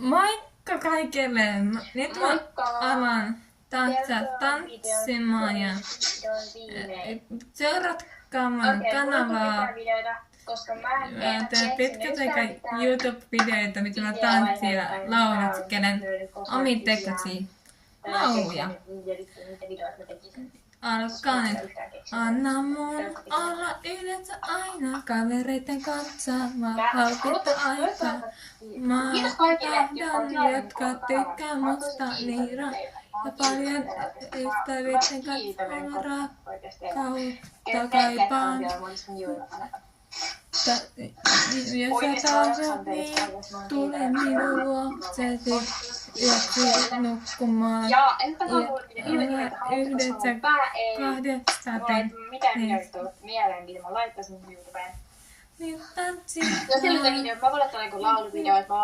Moikka kaikille! Nyt mä alan tanssimaan ja seuratkaa mun kanavaa. Mä teen pitkät YouTube-videoita, mitä mä tanssin ja laulaskelen omin tekosi lauluja. Alkaa nyt. Anna mun olla yleensä aina kavereiden kanssa. Mä haukita aikaa. Mä tahdon, jotka tykkää musta niin ja paljon ystävien kanssa rakkautta kaipaan. Jos sä tahdot, niin tule minun luoksesi yöksi nukkumaan. Ja yhdessä 8. Mitä videoita mieleen, mitä mä laittaisin YouTubeen? Niin tanssi. No silloin video, mä voin laittaa lauluvideoita.